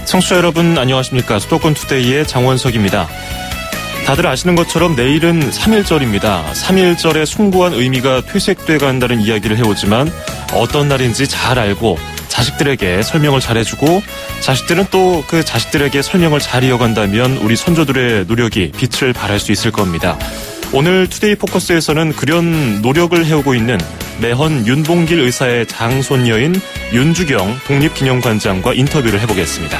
청취자 여러분 안녕하십니까. 수도권 투데이의 장원석입니다. 다들 아시는 것처럼 내일은 3.1절입니다. 3.1절의 숭고한 의미가 퇴색돼 간다는 이야기를 해오지만 어떤 날인지 잘 알고 자식들에게 설명을 잘해주고 자식들은 또 그 자식들에게 설명을 잘 이어간다면 우리 선조들의 노력이 빛을 발할 수 있을 겁니다. 오늘 투데이 포커스에서는 그런 노력을 해오고 있는 매헌 윤봉길 의사의 장손녀인 윤주경 독립기념관장과 인터뷰를 해보겠습니다.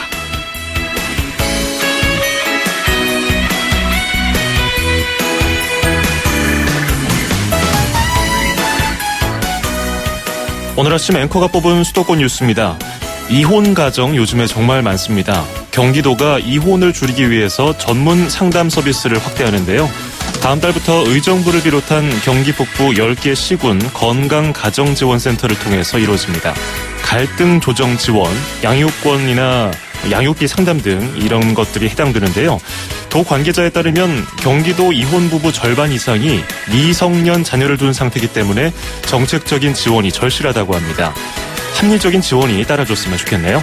오늘 아침 앵커가 뽑은 수도권 뉴스입니다. 이혼 가정 요즘에 정말 많습니다. 경기도가 이혼을 줄이기 위해서 전문 상담 서비스를 확대하는데요. 다음 달부터 의정부를 비롯한 경기 북부 10개 시군 건강가정지원센터를 통해서 이루어집니다. 갈등 조정 지원, 양육권이나 양육비 상담 등 이런 것들이 해당되는데요. 도 관계자에 따르면 경기도 이혼 부부 절반 이상이 미성년 자녀를 둔 상태이기 때문에 정책적인 지원이 절실하다고 합니다. 합리적인 지원이 따라줬으면 좋겠네요.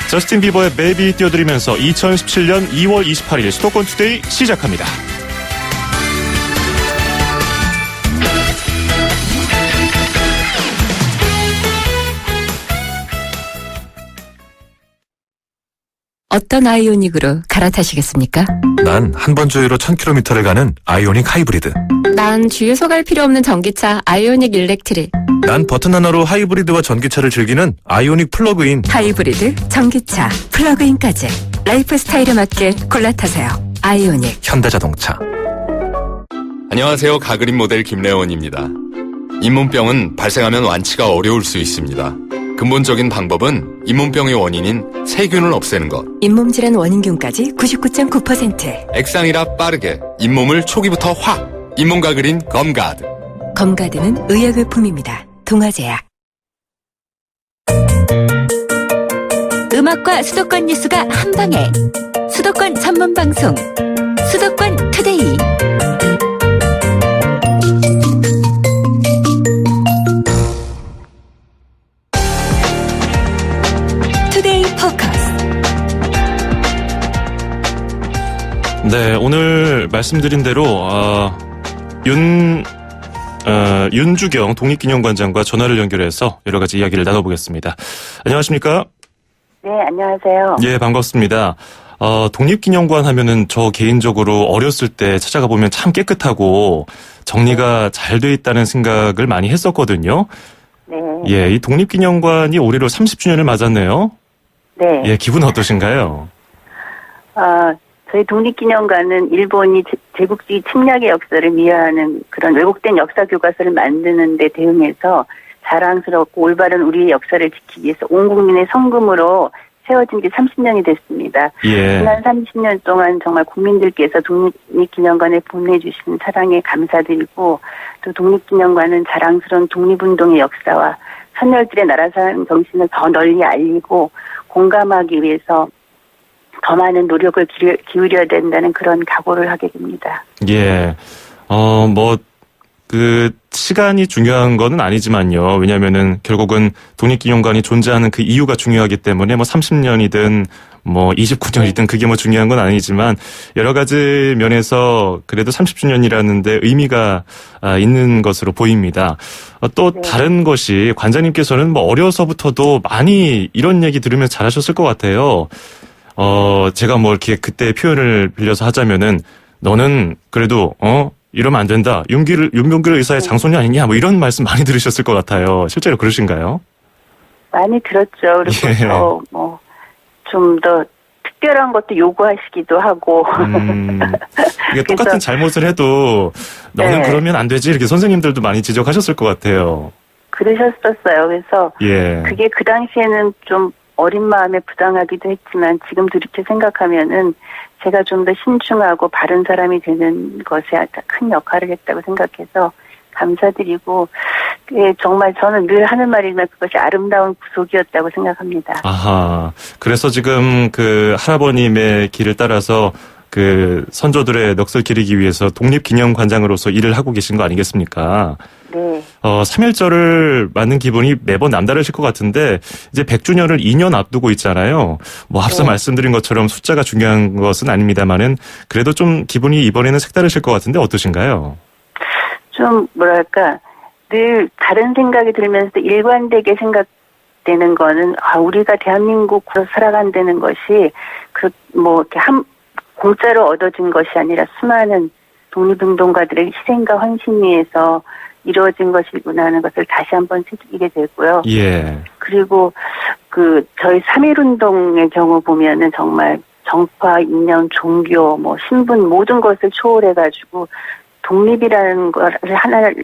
저스틴 비버의 베이비 띄워드리면서 2017년 2월 28일 수도권 투데이 시작합니다. 어떤 아이오닉으로 갈아타시겠습니까? 난 한 번 주유로 1000km를 가는 아이오닉 하이브리드. 난 주유소 갈 필요 없는 전기차 아이오닉 일렉트릭. 난 버튼 하나로 하이브리드와 전기차를 즐기는 아이오닉 플러그인. 하이브리드, 전기차, 플러그인까지 라이프 스타일에 맞게 골라 타세요. 아이오닉. 현대자동차. 안녕하세요. 가그린 모델 김래원입니다. 잇몸병은 발생하면 완치가 어려울 수 있습니다. 근본적인 방법은 잇몸병의 원인인 세균을 없애는 것. 잇몸 질환 원인균까지 99.9%. 액상이라 빠르게 잇몸을 초기부터 확. 잇몸 가그린 검가드. 검가드는 의약의품입니다. 동아제약. 음악과 수도권 뉴스가 한방에. 수도권 전문 방송. 수도권 투데이. 네, 오늘 말씀드린 대로 윤주경 독립기념관장과 전화를 연결해서 여러 가지 이야기를 나눠보겠습니다. 안녕하십니까? 네, 안녕하세요. 예, 반갑습니다. 독립기념관 하면은 저 개인적으로 어렸을 때 찾아가 보면 참 깨끗하고 정리가 잘 돼 있다는 생각을 많이 했었거든요. 네. 예, 이 독립기념관이 올해로 30주년을 맞았네요. 네. 예, 기분 어떠신가요? 저희 독립기념관은 일본이 제국주의 침략의 역사를 미화하는 그런 왜곡된 역사 교과서를 만드는 데 대응해서 자랑스럽고 올바른 우리의 역사를 지키기 위해서 온 국민의 성금으로 세워진 지 30년이 됐습니다. 예. 지난 30년 동안 정말 국민들께서 독립기념관에 보내주신 사랑에 감사드리고 또 독립기념관은 자랑스러운 독립운동의 역사와 선열들의 나라사랑 정신을 더 널리 알리고 공감하기 위해서 더 많은 노력을 기울여야 된다는 그런 각오를 하게 됩니다. 예. 시간이 중요한 거는 아니지만요. 왜냐면은 결국은 독립기념관이 존재하는 그 이유가 중요하기 때문에 30년이든 29년이든 그게 중요한 건 아니지만 여러 가지 면에서 그래도 30주년이라는데 의미가 있는 것으로 보입니다. 또 네. 다른 것이 관장님께서는 어려서부터도 많이 이런 얘기 들으면서 잘하셨을 것 같아요. 제가 이렇게 그때 표현을 빌려서 하자면은 너는 그래도 이러면 안 된다. 윤봉길 의사의 장손이 아니냐? 이런 말씀 많이 들으셨을 것 같아요. 실제로 그러신가요? 많이 들었죠. 그리고 좀 더 특별한 것도 요구하시기도 하고. 이게 똑같은 잘못을 해도 너는 네. 그러면 안 되지. 이렇게 선생님들도 많이 지적하셨을 것 같아요. 그러셨었어요. 그래서 예. 그게 그 당시에는 좀 어린 마음에 부당하기도 했지만 지금 돌이켜 생각하면은 제가 좀 더 신중하고 바른 사람이 되는 것에 큰 역할을 했다고 생각해서 감사드리고 정말 저는 늘 하는 말이지만 그것이 아름다운 구속이었다고 생각합니다. 아하. 그래서 지금 그 할아버님의 길을 따라서 그 선조들의 넋을 기리기 위해서 독립기념관장으로서 일을 하고 계신 거 아니겠습니까? 네. 3.1절을 맞는 기분이 매번 남다르실 것 같은데 이제 100주년을 2년 앞두고 있잖아요. 뭐 앞서 네. 말씀드린 것처럼 숫자가 중요한 것은 아닙니다만은 그래도 좀 기분이 이번에는 색다르실 것 같은데 어떠신가요? 좀 뭐랄까 늘 다른 생각이 들면서 일관되게 생각되는 거는 우리가 대한민국으로 살아간다는 것이 이렇게 공짜로 얻어진 것이 아니라 수많은 독립운동가들의 희생과 헌신 위에서 이루어진 것이구나 하는 것을 다시 한번 새기게 되고요. 예. 그리고 저희 3.1운동의 경우 보면은 정말 정파, 이념, 종교, 신분 모든 것을 초월해가지고 독립이라는 거를 하나를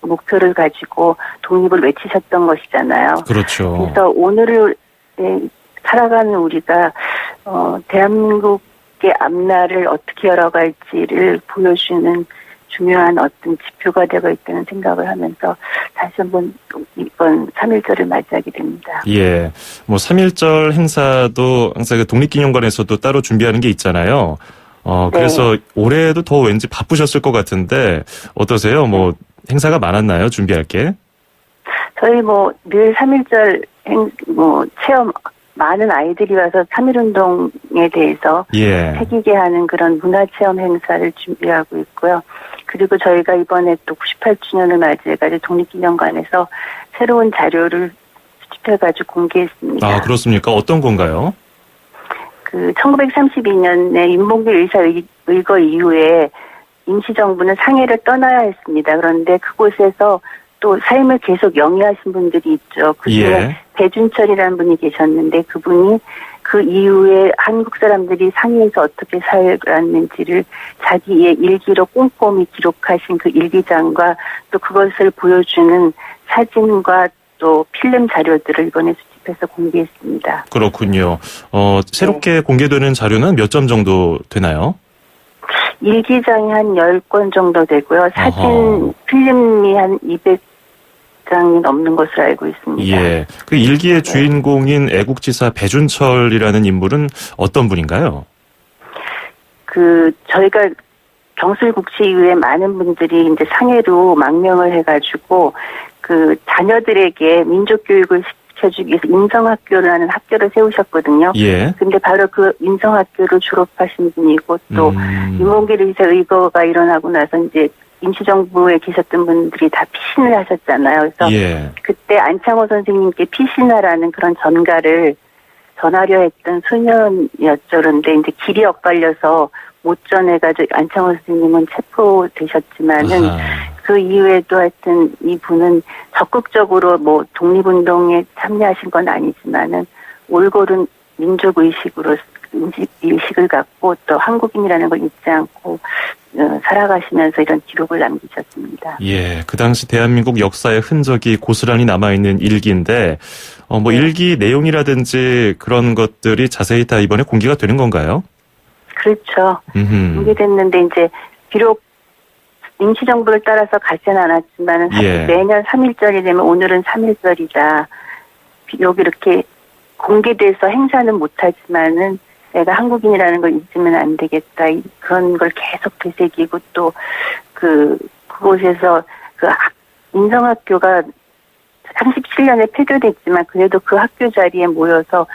목표를 가지고 독립을 외치셨던 것이잖아요. 그렇죠. 그래서 오늘을 살아가는 우리가 대한민국의 앞날을 어떻게 열어갈지를 보여주는 중요한 어떤 지표가 되고 있다는 생각을 하면서 다시 한번 이번 3.1절을 맞이하게 됩니다. 예. 3.1절 행사도 항상 그 독립기념관에서도 따로 준비하는 게 있잖아요. 그래서 올해도 더 왠지 바쁘셨을 것 같은데 어떠세요? 행사가 많았나요? 준비할 게? 저희 늘 3.1절 체험 많은 아이들이 와서 3.1운동에 대해서 예. 새기게 하는 그런 문화체험 행사를 준비하고 있고요. 그리고 저희가 이번에 또 98주년을 맞이해가지고 독립기념관에서 새로운 자료를 수집해가지고 공개했습니다. 아, 그렇습니까? 어떤 건가요? 1932년에 윤봉길 의사 의거 이후에 임시정부는 상해를 떠나야 했습니다. 그런데 그곳에서 또 삶을 계속 영위하신 분들이 있죠. 그중에 예. 배준철이라는 분이 계셨는데 그분이 그 이후에 한국 사람들이 상해에서 어떻게 살았는지를 자기의 일기로 꼼꼼히 기록하신 그 일기장과 또 그것을 보여주는 사진과 또 필름 자료들을 이번에 수집해서 공개했습니다. 그렇군요. 새롭게 공개되는 자료는 몇 점 정도 되나요? 일기장이 한 10권 정도 되고요. 사진, 필름이 한 200장이 넘는 것으로 알고 있습니다. 예. 그 일기의 주인공인 애국지사 배준철이라는 인물은 어떤 분인가요? 저희가 경술국치 이후에 많은 분들이 이제 상해로 망명을 해가지고 자녀들에게 민족교육을 시켜주기 위해서 인성학교라는 학교를 세우셨거든요. 예. 근데 바로 그 인성학교를 졸업하신 분이고 또 윤봉길 의사 의거가 일어나고 나서 이제 임시정부에 계셨던 분들이 다 피신을 하셨잖아요. 그래서 예. 그때 안창호 선생님께 피신하라는 그런 전가를 전하려 했던 소년이었죠. 그런데 이제 길이 엇갈려서 못 전해가지고 안창호 선생님은 체포되셨지만은 그 이후에도 하여튼 이분은 적극적으로 독립운동에 참여하신 건 아니지만은 올바른 민족의식으로 의식을 갖고 또 한국인이라는 걸 잊지 않고 살아가시면서 이런 기록을 남기셨습니다. 예. 그 당시 대한민국 역사의 흔적이 고스란히 남아있는 일기인데, 일기 내용이라든지 그런 것들이 자세히 다 이번에 공개가 되는 건가요? 그렇죠. 공개됐는데 이제 비록 임시정부를 따라서 가지는 않았지만 예. 매년 3.1절이 되면 오늘은 3.1절이다. 비록 이렇게 공개돼서 행사는 못하지만은 내가 한국인이라는 걸 잊으면 안 되겠다. 그런 걸 계속 되새기고 또 그곳에서 인성학교가 37년에 폐교됐지만 그래도 그 학교 자리에 모여서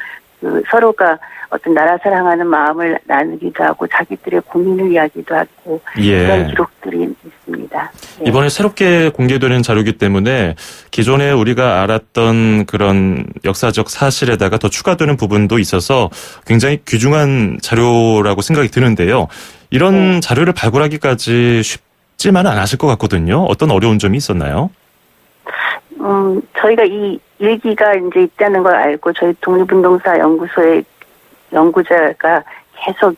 서로가 어떤 나라 사랑하는 마음을 나누기도 하고 자기들의 고민을 이야기도 하고 예. 그런 기록들이 있습니다. 네. 이번에 새롭게 공개되는 자료이기 때문에 기존에 우리가 알았던 그런 역사적 사실에다가 더 추가되는 부분도 있어서 굉장히 귀중한 자료라고 생각이 드는데요. 이런 자료를 발굴하기까지 쉽지만은 않았을 것 같거든요. 어떤 어려운 점이 있었나요? 저희가 이 일기가 이제 있다는 걸 알고 저희 독립운동사 연구소의 연구자가 계속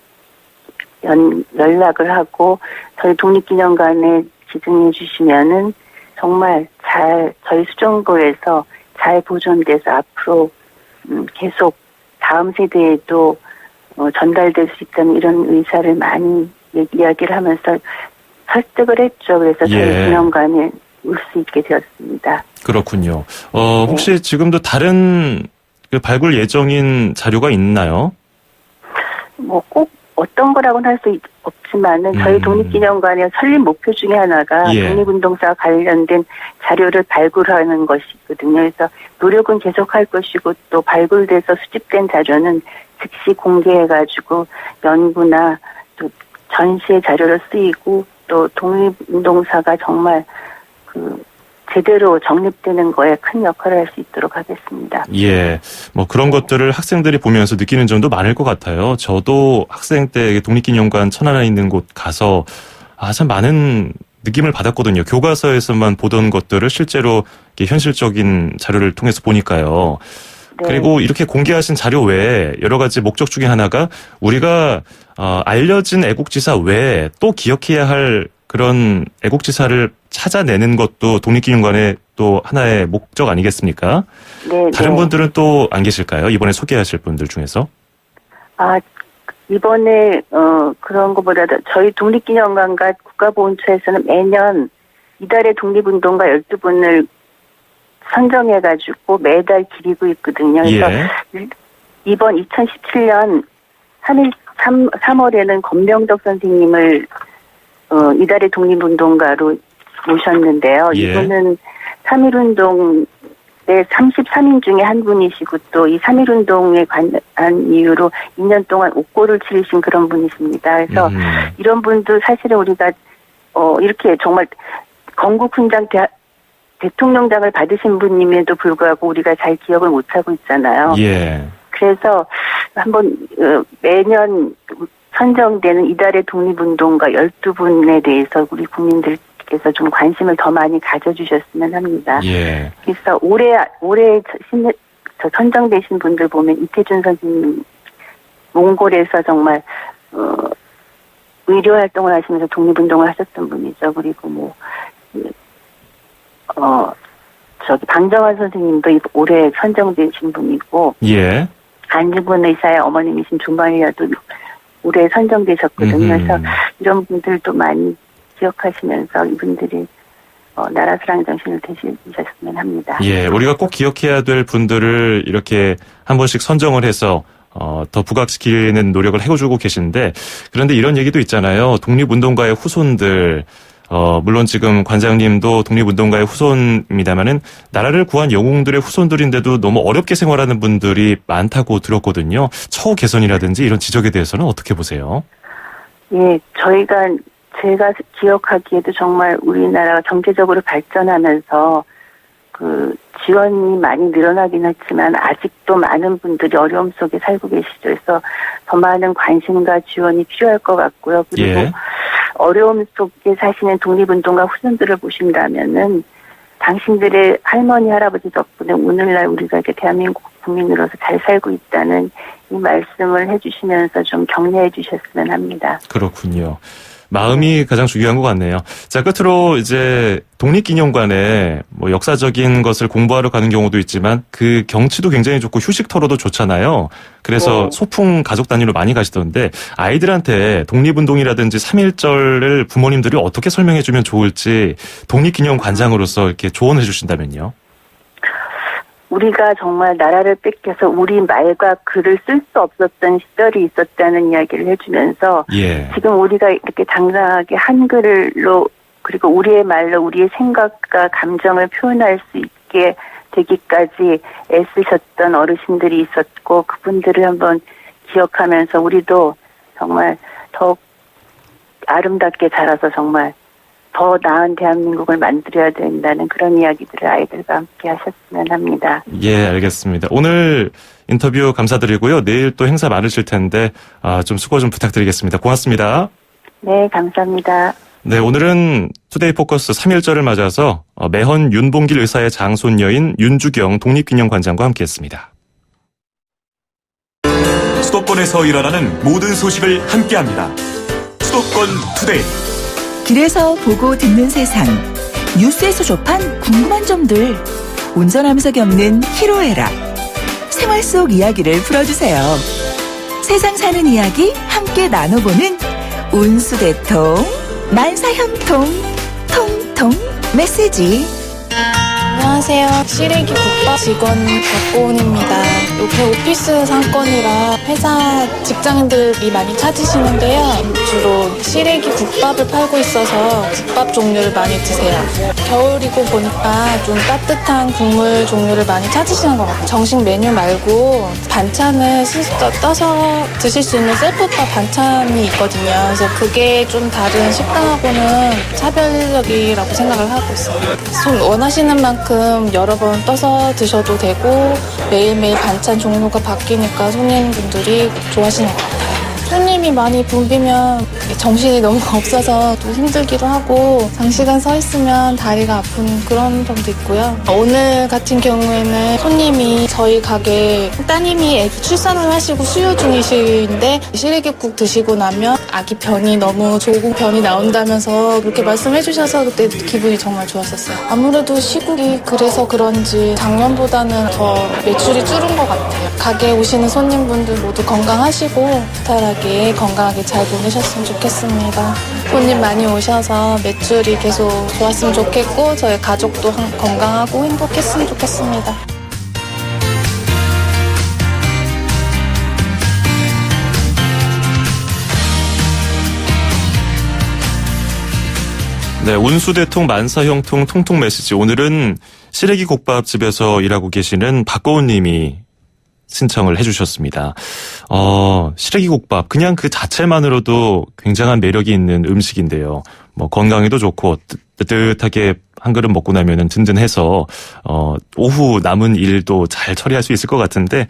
연락을 하고 저희 독립기념관에 지정해 주시면은 정말 저희 수정고에서 잘 보존돼서 앞으로 계속 다음 세대에도 전달될 수 있다는 이런 의사를 많이 이야기를 하면서 설득을 했죠. 그래서 저희 기념관에 올 수 있게 되었습니다. 그렇군요. 혹시 지금도 다른 발굴 예정인 자료가 있나요? 꼭 어떤 거라고는 할 수 없지만은 저희 독립기념관의 설립 목표 중에 하나가 예. 독립운동사와 관련된 자료를 발굴하는 것이거든요. 그래서 노력은 계속할 것이고 또 발굴돼서 수집된 자료는 즉시 공개해가지고 연구나 또 전시의 자료로 쓰이고 또 독립운동사가 정말 제대로 정립되는 거에 큰 역할을 할 수 있도록 하겠습니다. 예, 뭐 그런 것들을 학생들이 보면서 느끼는 점도 많을 것 같아요. 저도 학생 때 독립기념관 천안에 있는 곳 가서 참 많은 느낌을 받았거든요. 교과서에서만 보던 것들을 실제로 이렇게 현실적인 자료를 통해서 보니까요. 네. 그리고 이렇게 공개하신 자료 외에 여러 가지 목적 중에 하나가 우리가 알려진 애국지사 외에 또 기억해야 할 그런 애국지사를 찾아내는 것도 독립기념관의 또 하나의 목적 아니겠습니까? 네. 다른 네. 분들은 또 안 계실까요? 이번에 소개하실 분들 중에서? 이번에 그런 것보다도 저희 독립기념관과 국가보훈처에서는 매년 이달의 독립운동가 12분을 선정해가지고 매달 기리고 있거든요. 그래서 예. 이번 2017년 3월에는 권명덕 선생님을 이달의 독립운동가로 모셨는데요. 예. 이분은 3.1운동의 33인 중에 한 분이시고 또 이 3.1운동에 관한 이유로 2년 동안 옥고를 치르신 그런 분이십니다. 그래서 이런 분도 사실은 우리가 이렇게 정말 건국훈장 대통령장을 받으신 분임에도 불구하고 우리가 잘 기억을 못하고 있잖아요. 예. 그래서 한번 매년 선정되는 이달의 독립운동가 12분에 대해서 우리 국민들께서 좀 관심을 더 많이 가져주셨으면 합니다. 예. 그래서 올해 선정되신 분들 보면 이태준 선생님 몽골에서 정말 의료 활동을 하시면서 독립운동을 하셨던 분이죠. 그리고 방정환 선생님도 올해 선정되신 분이고 예. 안중근 의사의 어머님이신 조마리아도 올해 선정되셨거든요. 그래서 이런 분들도 많이 기억하시면서 이분들이 나라 사랑 정신을 되시셨으면 합니다. 예. 우리가 꼭 기억해야 될 분들을 이렇게 한 번씩 선정을 해서 더 부각시키는 노력을 해주고 계신데, 그런데 이런 얘기도 있잖아요. 독립운동가의 후손들, 물론 지금 관장님도 독립운동가의 후손입니다만은 나라를 구한 영웅들의 후손들인데도 너무 어렵게 생활하는 분들이 많다고 들었거든요. 처우 개선이라든지 이런 지적에 대해서는 어떻게 보세요? 예, 제가 기억하기에도 정말 우리나라가 경제적으로 발전하면서 지원이 많이 늘어나긴 했지만 아직도 많은 분들이 어려움 속에 살고 계시죠. 그래서 더 많은 관심과 지원이 필요할 것 같고요. 그리고 예. 어려움 속에 사시는 독립운동가 후손들을 보신다면은 당신들의 할머니, 할아버지 덕분에 오늘날 우리가 이렇게 대한민국 국민으로서 잘 살고 있다는 이 말씀을 해주시면서 좀 격려해 주셨으면 합니다. 그렇군요. 마음이 가장 중요한 것 같네요. 자, 끝으로 이제 독립기념관에 뭐 역사적인 것을 공부하러 가는 경우도 있지만 그 경치도 굉장히 좋고 휴식터로도 좋잖아요. 그래서 네. 소풍 가족 단위로 많이 가시던데 아이들한테 독립운동이라든지 3.1절을 부모님들이 어떻게 설명해 주면 좋을지 독립기념관장으로서 이렇게 조언해 주신다면요. 우리가 정말 나라를 뺏겨서 우리 말과 글을 쓸 수 없었던 시절이 있었다는 이야기를 해주면서 예. 지금 우리가 이렇게 당당하게 한글로 그리고 우리의 말로 우리의 생각과 감정을 표현할 수 있게 되기까지 애쓰셨던 어르신들이 있었고 그분들을 한번 기억하면서 우리도 정말 더 아름답게 자라서 정말 더 나은 대한민국을 만들어야 된다는 그런 이야기들을 아이들과 함께 하셨으면 합니다. 예, 알겠습니다. 오늘 인터뷰 감사드리고요. 내일 또 행사 많으실 텐데 좀 수고 좀 부탁드리겠습니다. 고맙습니다. 네, 감사합니다. 네, 오늘은 투데이 포커스 3.1절을 맞아서 매헌 윤봉길 의사의 장손녀인 윤주경 독립기념관장과 함께했습니다. 수도권에서 일어나는 모든 소식을 함께합니다. 수도권 투데이. 길에서 보고 듣는 세상, 뉴스에서 접한 궁금한 점들, 운전하면서 겪는 희로애락, 생활 속 이야기를 풀어주세요. 세상 사는 이야기 함께 나눠보는 운수대통, 만사형통, 통통 메시지. 안녕하세요. 시래기 국밥 직원 박고은입니다. 옆에 오피스 상권이라 회사 직장인들이 많이 찾으시는데요. 주로 시래기 국밥을 팔고 있어서 국밥 종류를 많이 드세요. 겨울이고 보니까 좀 따뜻한 국물 종류를 많이 찾으시는 것 같아요. 정식 메뉴 말고 반찬을 떠서 드실 수 있는 셀프밥 반찬이 있거든요. 그래서 그게 좀 다른 식당하고는 차별적이라고 생각을 하고 있어요. 원하시는 만큼 여러 번 떠서 드셔도 되고 매일매일 반찬 종류가 바뀌니까 손님분들이 좋아하시는 것 같아요. 손님이 많이 붐비면 정신이 너무 없어서 또 힘들기도 하고 장시간 서 있으면 다리가 아픈 그런 점도 있고요. 오늘 같은 경우에는 손님이 저희 가게 따님이 애기 출산을 하시고 수유 중이신데 시래기국 드시고 나면 아기 변이 너무 좋은 변이 나온다면서 그렇게 말씀해 주셔서 그때 기분이 정말 좋았었어요. 아무래도 시국이 그래서 그런지 작년보다는 더 매출이 줄은 것 같아요. 가게에 오시는 손님분들 모두 건강하시고 건강하게 잘 보내셨으면 좋겠습니다. 손님 많이 오셔서 매출이 계속 좋았으면 좋겠고 저희 가족도 건강하고 행복했으면 좋겠습니다. 네, 운수대통 만사형통 통통 메시지. 오늘은 시래기 국밥집에서 일하고 계시는 박고은 님이 신청을 해주셨습니다. 시래기 국밥 그냥 그 자체만으로도 굉장한 매력이 있는 음식인데요. 뭐 건강에도 좋고 뜨뜻하게 한 그릇 먹고 나면은 든든해서 오후 남은 일도 잘 처리할 수 있을 것 같은데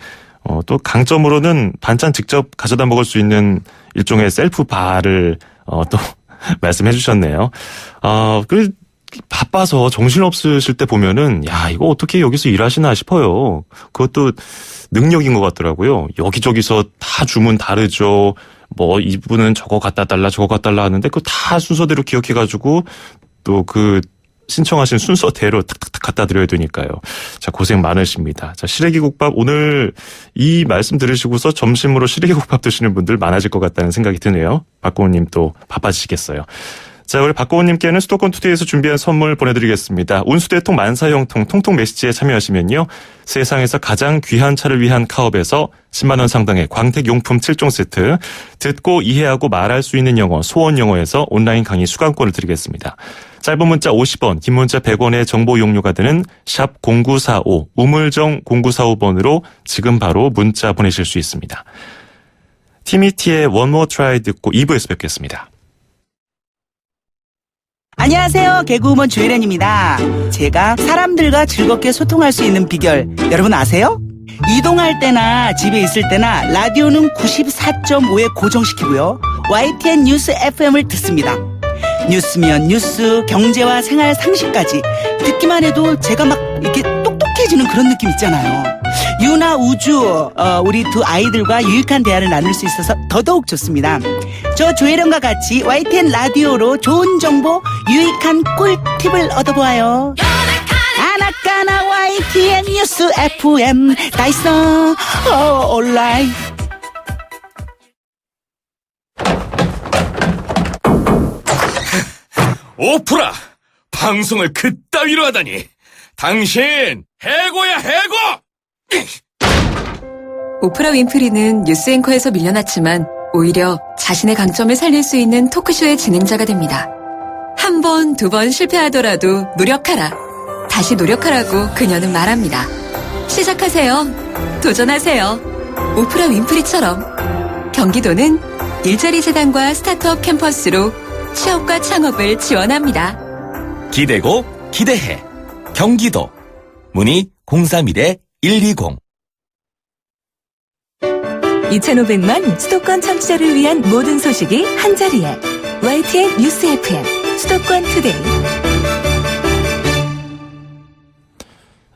또 강점으로는 반찬 직접 가져다 먹을 수 있는 일종의 셀프 바를 또 말씀해 주셨네요. 바빠서 정신없으실 때 보면은 야 이거 어떻게 여기서 일하시나 싶어요. 그것도 능력인 것 같더라고요. 여기저기서 다 주문 다르죠. 뭐 이분은 저거 갖다 달라 저거 갖다 달라 하는데 그거 다 순서대로 기억해가지고 또 그 신청하신 순서대로 탁탁탁 갖다 드려야 되니까요. 자, 고생 많으십니다. 자, 시래기국밥 오늘 이 말씀 들으시고서 점심으로 시래기국밥 드시는 분들 많아질 것 같다는 생각이 드네요. 박고은님 또 바빠지시겠어요. 자, 우리 박고은님께는 수도권 투데이에서 준비한 선물 보내드리겠습니다. 운수대통 만사형통 통통 메시지에 참여하시면요. 세상에서 가장 귀한 차를 위한 카업에서 10만 원 상당의 광택용품 7종 세트, 듣고 이해하고 말할 수 있는 영어 소원영어에서 온라인 강의 수강권을 드리겠습니다. 짧은 문자 50원, 긴 문자 100원의 정보 용료가 드는 샵 0945, 우물정 0945번으로 지금 바로 문자 보내실 수 있습니다. 티미티의 One More Try 듣고 2부에서 뵙겠습니다. 안녕하세요. 개그우먼 조혜련입니다. 제가 사람들과 즐겁게 소통할 수 있는 비결 여러분 아세요? 이동할 때나 집에 있을 때나 라디오는 94.5에 고정시키고요. YTN 뉴스 FM을 듣습니다. 뉴스면 뉴스, 경제와 생활 상식까지 듣기만 해도 제가 막 이렇게 똑똑해지는 그런 느낌 있잖아요. 유나 우주, 우리 두 아이들과 유익한 대화를 나눌 수 있어서 더더욱 좋습니다. 저 조혜련과 같이 YTN 라디오로 좋은 정보, 유익한 꿀팁을 얻어보아요. 아나까나 YTN 뉴스 FM 다 있어 온라인. 오프라! 방송을 그따위로 하다니! 당신 해고야 해고! 오프라 윈프리는 뉴스 앵커에서 밀려났지만 오히려 자신의 강점을 살릴 수 있는 토크쇼의 진행자가 됩니다. 한 번, 두 번 실패하더라도 노력하라. 다시 노력하라고 그녀는 말합니다. 시작하세요. 도전하세요. 오프라 윈프리처럼. 경기도는 일자리 재단과 스타트업 캠퍼스로 취업과 창업을 지원합니다. 기대고 기대해. 경기도. 문의 031-120. 2,500만 수도권 청취자를 위한 모든 소식이 한자리에 YTN 뉴스 FM 수도권 투데이.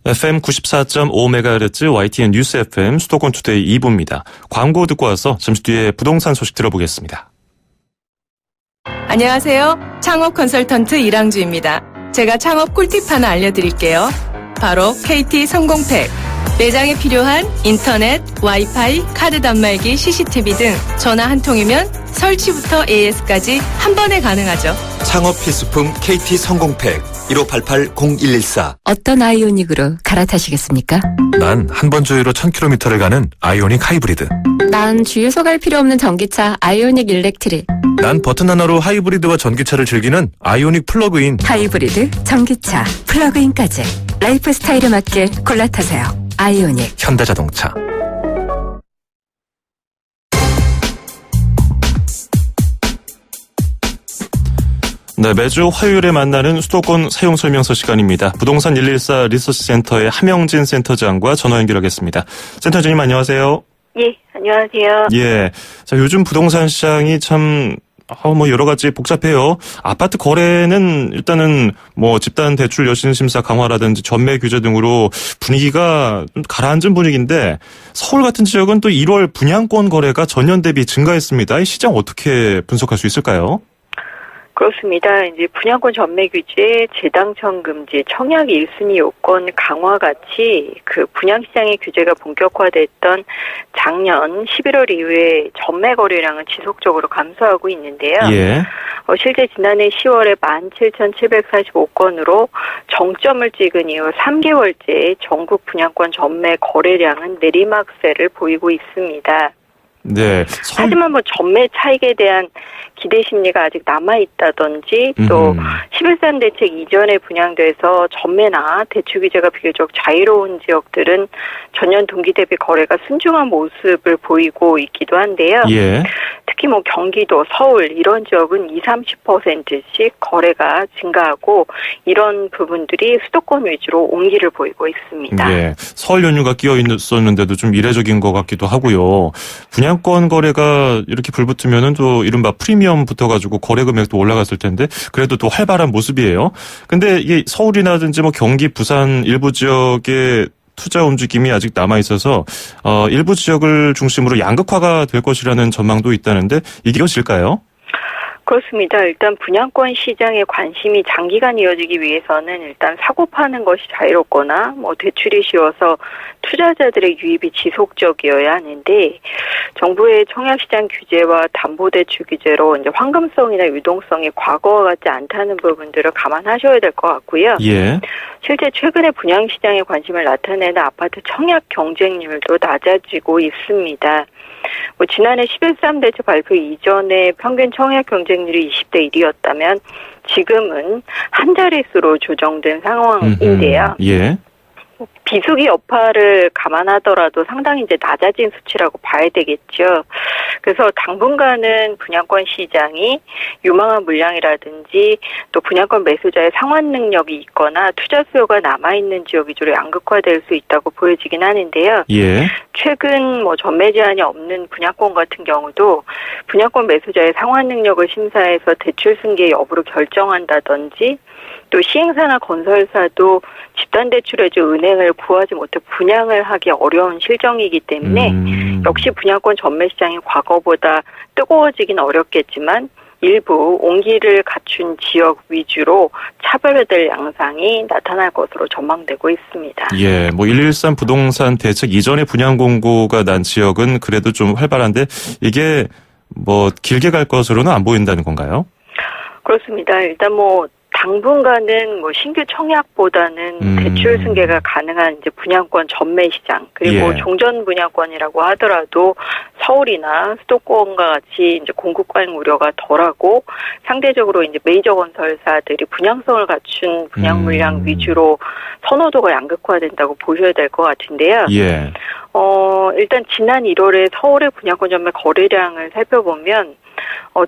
FM 94.5MHz YTN 뉴스 FM 수도권 투데이 2부입니다. 광고 듣고 와서 잠시 뒤에 부동산 소식 들어보겠습니다. 안녕하세요. 창업 컨설턴트 이랑주입니다. 제가 창업 꿀팁 하나 알려드릴게요. 바로 KT 성공팩. 매장에 필요한 인터넷, 와이파이, 카드 단말기, CCTV 등 전화 한 통이면 설치부터 AS까지 한 번에 가능하죠. 창업 필수품 KT 성공팩 1588-0114. 어떤 아이오닉으로 갈아타시겠습니까? 난 한 번 주유로 1000km를 가는 아이오닉 하이브리드. 난 주유소 갈 필요 없는 전기차 아이오닉 일렉트릭. 난 버튼 하나로 하이브리드와 전기차를 즐기는 아이오닉 플러그인. 하이브리드, 전기차, 플러그인까지 라이프 스타일에 맞게 골라 타세요. 아이오닉. 현대자동차. 네, 매주 화요일에 만나는 수도권 사용 설명서 시간입니다. 부동산 114 리서치 센터의 함영진 센터장과 전화 연결하겠습니다. 센터장님 안녕하세요. 예, 안녕하세요. 예. 자, 요즘 부동산 시장이 참 여러 가지 복잡해요. 아파트 거래는 일단은 집단 대출 여신 심사 강화라든지 전매 규제 등으로 분위기가 좀 가라앉은 분위기인데 서울 같은 지역은 또 1월 분양권 거래가 전년 대비 증가했습니다. 이 시장 어떻게 분석할 수 있을까요? 그렇습니다. 이제 분양권 전매 규제, 재당첨 금지, 청약 1순위 요건 강화 같이 그 분양시장의 규제가 본격화됐던 작년 11월 이후에 전매 거래량은 지속적으로 감소하고 있는데요. 예. 실제 지난해 10월에 17,745건으로 정점을 찍은 이후 3개월째 전국 분양권 전매 거래량은 내리막세를 보이고 있습니다. 네. 하지만 전매 차익에 대한 기대 심리가 아직 남아있다든지 또 11.3 대책 이전에 분양돼서 전매나 대출 규제가 비교적 자유로운 지역들은 전년 동기 대비 거래가 순증한 모습을 보이고 있기도 한데요. 예. 특히 경기도, 서울 이런 지역은 20-30%씩 거래가 증가하고 이런 부분들이 수도권 위주로 온기를 보이고 있습니다. 예. 설 연휴가 끼어 있었는데도 좀 이례적인 것 같기도 하고요. 분양권 거래가 이렇게 불붙으면은 또 이른바 프리미엄 붙어가지고 거래 금액도 올라갔을 텐데 그래도 또 활발한 모습이에요. 근데 이게 서울이라든지 경기, 부산 일부 지역의 투자 움직임이 아직 남아 있어서 일부 지역을 중심으로 양극화가 될 것이라는 전망도 있다는데 이게 것일까요? 그렇습니다. 일단 분양권 시장에 관심이 장기간 이어지기 위해서는 일단 사고 파는 것이 자유롭거나 대출이 쉬워서 투자자들의 유입이 지속적이어야 하는데 정부의 청약시장 규제와 담보대출 규제로 이제 황금성이나 유동성이 과거와 같지 않다는 부분들을 감안하셔야 될 것 같고요. 예. 실제 최근에 분양시장에 관심을 나타내는 아파트 청약 경쟁률도 낮아지고 있습니다. 지난해 11.3 대책 발표 이전에 평균 청약 경쟁률이 20대 1이었다면 지금은 한 자릿수로 조정된 상황인데요. 예. 비수기 여파를 감안하더라도 상당히 이제 낮아진 수치라고 봐야 되겠죠. 그래서 당분간은 분양권 시장이 유망한 물량이라든지 또 분양권 매수자의 상환 능력이 있거나 투자 수요가 남아있는 지역 위주로 양극화될 수 있다고 보여지긴 하는데요. 예. 최근 전매 제한이 없는 분양권 같은 경우도 분양권 매수자의 상환 능력을 심사해서 대출 승계 여부를 결정한다든지 또 시행사나 건설사도 집단 대출해줘 은행을 구하지 못해 분양을 하기 어려운 실정이기 때문에 역시 분양권 전매 시장이 과거보다 뜨거워지긴 어렵겠지만 일부 온기를 갖춘 지역 위주로 차별화될 양상이 나타날 것으로 전망되고 있습니다. 예, 113 부동산 대책 이전에 분양 공고가 난 지역은 그래도 좀 활발한데 이게 길게 갈 것으로는 안 보인다는 건가요? 그렇습니다. 일단 당분간은 신규 청약보다는 대출 승계가 가능한 이제 분양권 전매 시장 그리고 종전 분양권이라고 하더라도 서울이나 수도권과 같이 이제 공급 과잉 우려가 덜하고 상대적으로 이제 메이저 건설사들이 분양성을 갖춘 분양 물량 위주로 선호도가 양극화된다고 보셔야 될 것 같은데요. 예. 일단 지난 1월에 서울의 분양권 전매 거래량을 살펴보면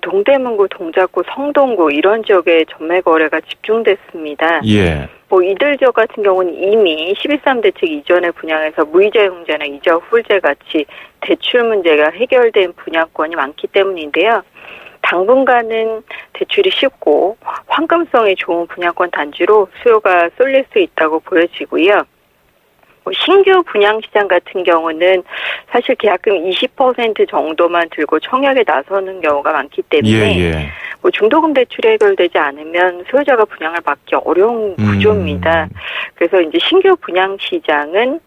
동대문구, 동작구, 성동구 이런 지역에 전매 거래가 집중됐습니다. 예. 이들 지역 같은 경우는 이미 11.3 대책 이전에 분양해서 무이자 융자나 이자 훌제 같이 대출 문제가 해결된 분양권이 많기 때문인데요. 당분간은 대출이 쉽고 황금성이 좋은 분양권 단지로 수요가 쏠릴 수 있다고 보여지고요. 신규 분양시장 같은 경우는 사실 계약금 20% 정도만 들고 청약에 나서는 경우가 많기 때문에 중도금 대출이 해결되지 않으면 수요자가 분양을 받기 어려운 구조입니다. 그래서 이제 신규 분양시장은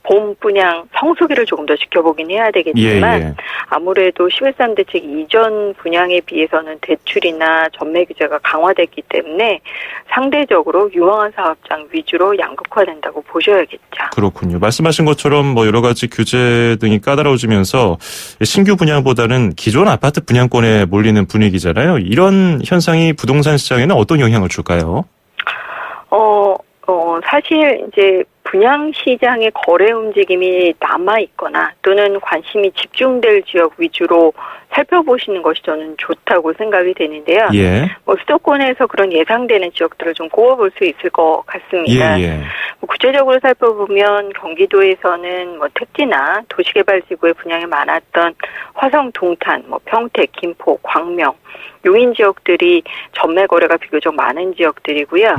봄 분양 성수기를 조금 더 지켜보긴 해야 되겠지만 예, 예. 아무래도 11.3 대책 이전 분양에 비해서는 대출이나 전매 규제가 강화됐기 때문에 상대적으로 유망한 사업장 위주로 양극화된다고 보셔야겠죠. 그렇군요. 말씀하신 것처럼 뭐 여러 가지 규제 등이 까다로워지면서 신규 분양보다는 기존 아파트 분양권에 몰리는 분위기잖아요. 이런 현상이 부동산 시장에는 어떤 영향을 줄까요? 사실 이제 분양 시장의 거래 움직임이 남아 있거나 또는 관심이 집중될 지역 위주로 살펴보시는 것이 저는 좋다고 생각이 되는데요. 예. 수도권에서 그런 예상되는 지역들을 좀 꼽아볼 수 있을 것 같습니다. 예. 구체적으로 살펴보면 경기도에서는 택지나 도시개발지구에 분양이 많았던 화성, 동탄, 평택, 김포, 광명, 용인 지역들이 전매 거래가 비교적 많은 지역들이고요.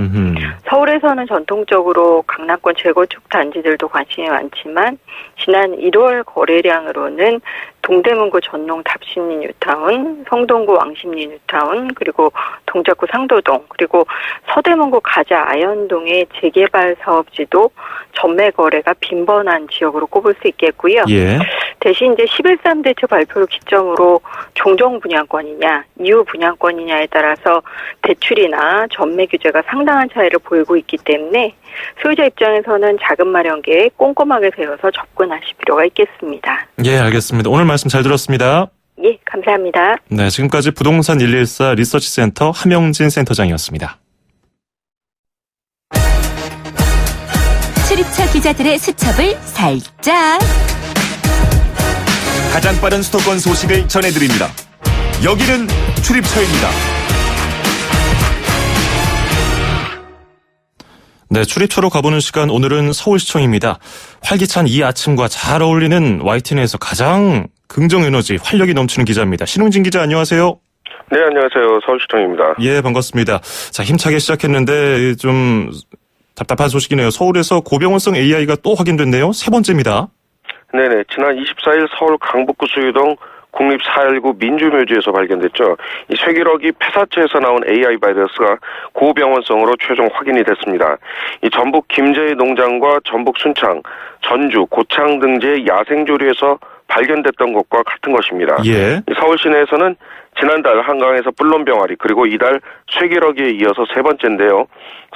서울에서는 전통적으로 강남권 재건축 단지들도 관심이 많지만 지난 1월 거래량으로는 동대문구 전농 답심리 뉴타운, 성동구 왕십리 뉴타운, 그리고 동작구 상도동, 그리고 서대문구 가자 아현동의 재개발 사업지도 전매 거래가 빈번한 지역으로 꼽을 수 있겠고요. 예. 대신 이제 11.3 대책 발표를 기점으로 종종 분양권이냐, 이후 분양권이냐에 따라서 대출이나 전매 규제가 상당한 차이를 보이고 있기 때문에 소유자 입장에서는 자금 마련 계획 꼼꼼하게 세워서 접근하실 필요가 있겠습니다. 예, 알겠습니다. 오늘 말씀 잘 들었습니다. 예, 감사합니다. 네, 지금까지 부동산 114 리서치센터 함영진 센터장이었습니다. 출입처 기자들의 수첩을 살짝. 가장 빠른 수도권 소식을 전해드립니다. 여기는 출입처입니다. 네, 출입처로 가보는 시간, 오늘은 서울시청입니다. 활기찬 이 아침과 잘 어울리는 YTN에서 가장 긍정 에너지, 활력이 넘치는 기자입니다. 신웅진 기자, 안녕하세요. 네, 안녕하세요. 서울시청입니다. 예, 반갑습니다. 자, 힘차게 시작했는데 좀 답답한 소식이네요. 서울에서 고병원성 AI가 또 확인됐네요. 세 번째입니다. 네네. 지난 24일 서울 강북구 수유동 국립 419 민주묘지에서 발견됐죠. 이 쇠기러기 폐사체에서 나온 AI 바이러스가 고병원성으로 최종 확인이 됐습니다. 이 전북 김제의 농장과 전북 순창, 전주, 고창 등지의 야생조류에서 발견됐던 것과 같은 것입니다. 예. 서울 시내에서는 지난달 한강에서 뿔론병아리 그리고 이달 쇠기러기에 이어서 세 번째인데요.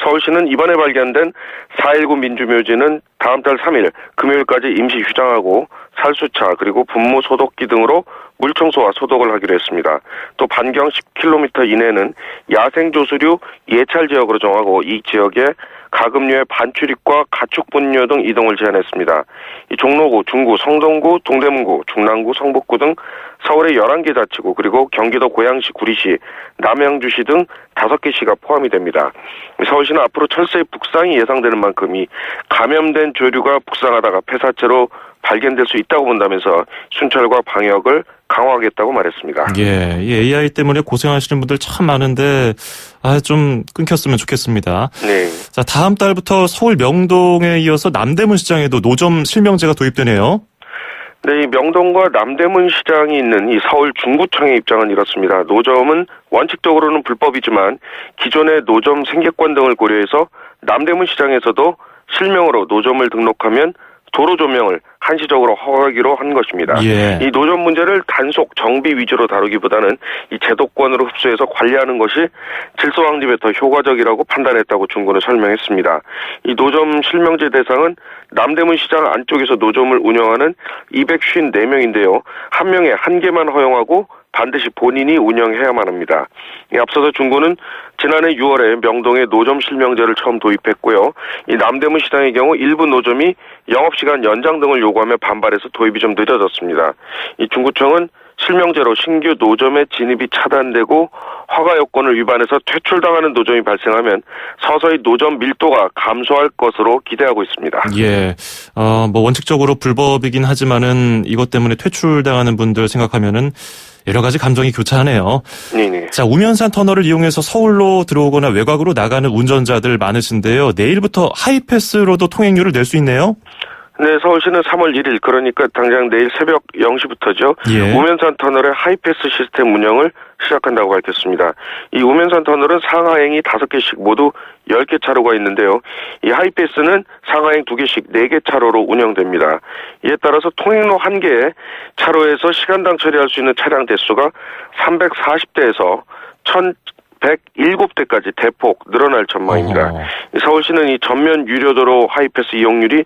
서울시는 이번에 발견된 419 민주묘지는 다음 달 3일 금요일까지 임시 휴장하고 살수차 그리고 분무 소독기 등으로 물청소와 소독을 하기로 했습니다. 또 반경 10km 이내는 야생조수류 예찰 지역으로 정하고 이 지역에 가금류의 반출입과 가축분뇨 등 이동을 제한했습니다. 이 종로구, 중구, 성동구, 동대문구, 중랑구, 성북구 등 서울의 11개 자치구 그리고 경기도 고양시, 구리시, 남양주시 등 5개 시가 포함이 됩니다. 서울시는 앞으로 철새의 북상이 예상되는 만큼 이 감염된 조류가 북상하다가 폐사체로 발견될 수 있다고 본다면서 순찰과 방역을 강화하겠다고 말했습니다. 예, 이 AI 때문에 고생하시는 분들 참 많은데 좀 끊겼으면 좋겠습니다. 네. 자, 다음 달부터 서울 명동에 이어서 남대문 시장에도 노점 실명제가 도입되네요. 네, 이 명동과 남대문 시장이 있는 이 서울 중구청의 입장은 이렇습니다. 노점은 원칙적으로는 불법이지만 기존의 노점 생계권 등을 고려해서 남대문 시장에서도 실명으로 노점을 등록하면 도로 조명을 한시적으로 허가하기로 한 것입니다. 예. 이 노점 문제를 단속, 정비 위주로 다루기보다는 이 제도권으로 흡수해서 관리하는 것이 질서 확립에 더 효과적이라고 판단했다고 중구는 설명했습니다. 이 노점 실명제 대상은 남대문 시장 안쪽에서 노점을 운영하는 254명인데요. 한 명에 한 개만 허용하고 반드시 본인이 운영해야만 합니다. 앞서서 중구는 지난해 6월에 명동에 노점 실명제를 처음 도입했고요. 이 남대문 시장의 경우 일부 노점이 영업시간 연장 등을 요구하며 반발해서 도입이 좀 늦어졌습니다. 이 중구청은 실명제로 신규 노점의 진입이 차단되고 허가 요건을 위반해서 퇴출당하는 노점이 발생하면 서서히 노점 밀도가 감소할 것으로 기대하고 있습니다. 예, 원칙적으로 불법이긴 하지만은 이것 때문에 퇴출당하는 분들 생각하면은 여러 가지 감정이 교차하네요. 네네. 자, 우면산 터널을 이용해서 서울로 들어오거나 외곽으로 나가는 운전자들 많으신데요. 내일부터 하이패스로도 통행료를 낼 수 있네요. 네, 서울시는 3월 1일 그러니까 당장 내일 새벽 0시부터죠. 예. 우면산 터널의 하이패스 시스템 운영을 시작한다고 밝혔습니다. 이 우면산 터널은 상하행이 5개씩 모두 10개 차로가 있는데요. 이 하이패스는 상하행 2개씩 4개 차로로 운영됩니다. 이에 따라서 통행로 1개의 차로에서 시간당 처리할 수 있는 차량 대수가 340대에서 1107대까지 대폭 늘어날 전망입니다. 서울시는 이 전면 유료도로 하이패스 이용률이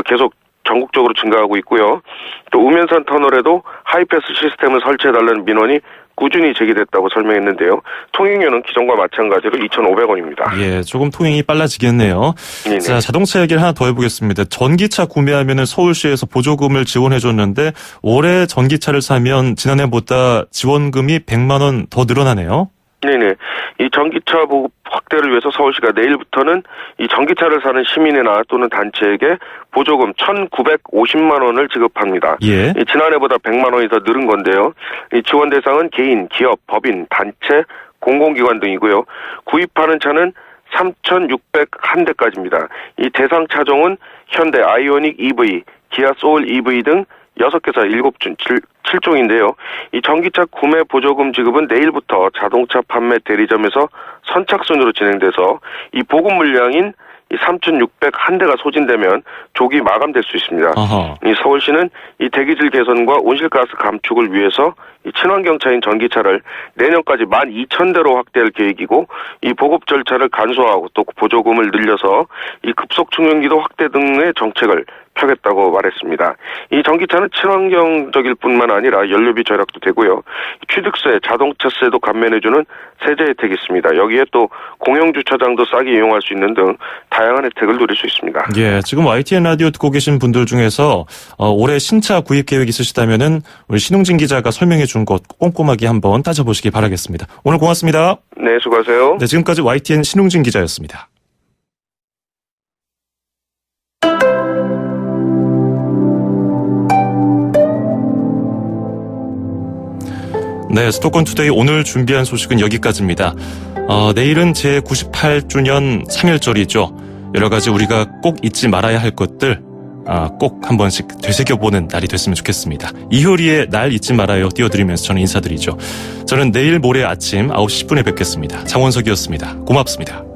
계속 전국적으로 증가하고 있고요. 또 우면산 터널에도 하이패스 시스템을 설치해달라는 민원이 꾸준히 제기됐다고 설명했는데요. 통행료는 기존과 마찬가지로 2,500원입니다. 예, 조금 통행이 빨라지겠네요. 네네. 자, 자동차 얘기를 하나 더 해보겠습니다. 전기차 구매하면은 서울시에서 보조금을 지원해줬는데 올해 전기차를 사면 지난해보다 지원금이 100만 원 더 늘어나네요. 네네. 이 전기차 보급 확대를 위해서 서울시가 내일부터는 이 전기차를 사는 시민이나 또는 단체에게 보조금 1,950만 원을 지급합니다. 예. 이 지난해보다 100만 원이 더 늘은 건데요. 이 지원 대상은 개인, 기업, 법인, 단체, 공공기관 등이고요. 구입하는 차는 3,601대까지입니다. 이 대상 차종은 현대 아이오닉 EV, 기아 소울 EV 등 6개사 7종인데요. 이 전기차 구매 보조금 지급은 내일부터 자동차 판매 대리점에서 선착순으로 진행돼서 이 보급 물량인 3,601대가 소진되면 조기 마감될 수 있습니다. 이 서울시는 이 대기질 개선과 온실가스 감축을 위해서 이 친환경차인 전기차를 내년까지 12,000대로 확대할 계획이고 이 보급 절차를 간소화하고 또 보조금을 늘려서 이 급속 충전기도 확대 등의 정책을 펴겠다고 말했습니다. 이 전기차는 친환경적일 뿐만 아니라 연료비 절약도 되고요. 취득세, 자동차세도 감면해주는 세제 혜택이 있습니다. 여기에 또 공영주차장도 싸게 이용할 수 있는 등 다양한 혜택을 누릴 수 있습니다. 예, 지금 YTN 라디오 듣고 계신 분들 중에서 올해 신차 구입 계획 있으시다면은 우리 신웅진 기자가 설명해 준 것 꼼꼼하게 한번 따져보시기 바라겠습니다. 오늘 고맙습니다. 네, 수고하세요. 네, 지금까지 YTN 신웅진 기자였습니다. 네, 수도권 투데이 오늘 준비한 소식은 여기까지입니다. 내일은 제98주년 3.1절이죠. 여러 가지 우리가 꼭 잊지 말아야 할 것들 꼭 한 번씩 되새겨보는 날이 됐으면 좋겠습니다. 이효리의 날 잊지 말아요 띄워드리면서 저는 인사드리죠. 저는 내일 모레 아침 9시 10분에 뵙겠습니다. 장원석이었습니다. 고맙습니다.